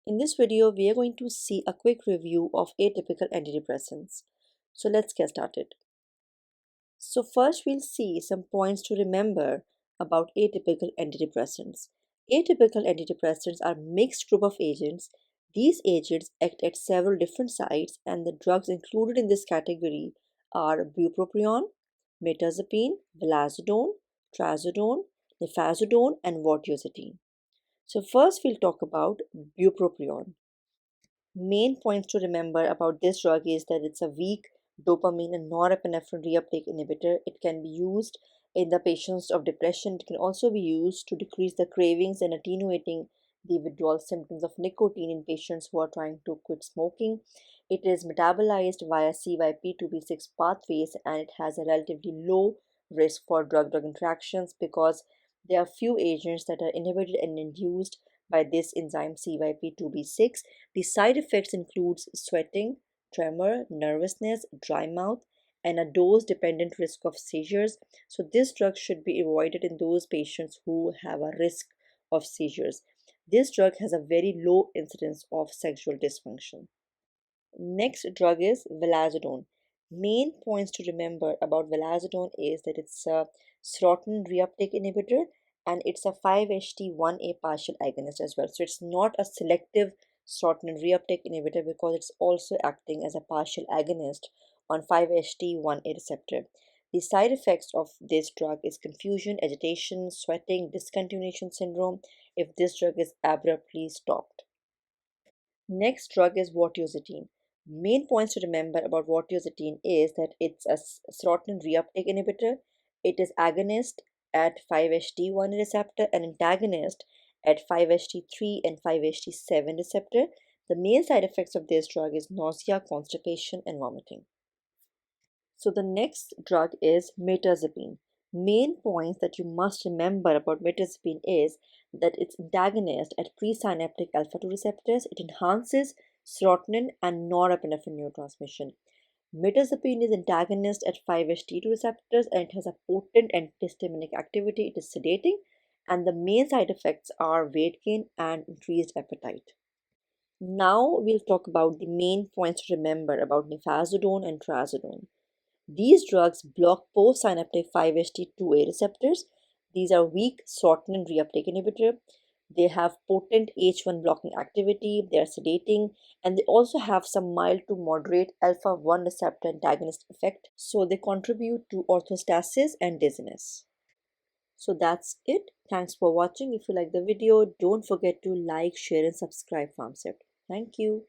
In this video, we are going to see a quick review of atypical antidepressants. So let's get started. So first we'll see some points to remember about atypical antidepressants. Atypical antidepressants are a mixed group of agents. These agents act at several different sites, and the drugs included in this category are bupropion, mirtazapine, vilazodone, trazodone, nifazodone, and vortioxetine. So first we'll talk about bupropion. Main points to remember about this drug is that it's a weak dopamine and norepinephrine reuptake inhibitor. It can be used in the patients of depression. It can also be used to decrease the cravings and attenuating the withdrawal symptoms of nicotine in patients who are trying to quit smoking. It is metabolized via CYP2B6 pathways, and it has a relatively low risk for drug-drug interactions because there are few agents that are inhibited and induced by this enzyme CYP2B6. The side effects include sweating, tremor, nervousness, dry mouth, and a dose-dependent risk of seizures. So this drug should be avoided in those patients who have a risk of seizures. This drug has a very low incidence of sexual dysfunction. Next drug is vilazodone. Main points to remember about vilazodone is that it's a serotonin reuptake inhibitor and it's a 5-HT1A partial agonist as well. So it's not a selective serotonin reuptake inhibitor because it's also acting as a partial agonist on 5-HT1A receptor. The side effects of this drug is confusion, agitation, sweating, discontinuation syndrome if this drug is abruptly stopped. Next drug is vortioxetine. Main points to remember about vortioxetine is that it's a serotonin reuptake inhibitor. It is agonist at 5-HT1 receptor and antagonist at 5-HT3 and 5-HT7 receptor. The main side effects of this drug is nausea, constipation, and vomiting. So the next drug is mirtazapine. Main points that you must remember about mirtazapine is that it's antagonist at presynaptic alpha-2 receptors. It enhances serotonin and norepinephrine neurotransmission. Mirtazapine is antagonist at 5-HT2 receptors and it has a potent antihistaminic activity. It is sedating, and the main side effects are weight gain and increased appetite. Now we'll talk about the main points to remember about nifazodone and trazodone. These drugs block postsynaptic 5-HT2A receptors. These are weak serotonin reuptake inhibitor. They have potent H1 blocking activity, they are sedating, and they also have some mild to moderate alpha 1 receptor antagonist effect. So they contribute to orthostasis and dizziness. So that's it. Thanks for watching. If you like the video, don't forget to like, share, and subscribe PharmCept. Thank you.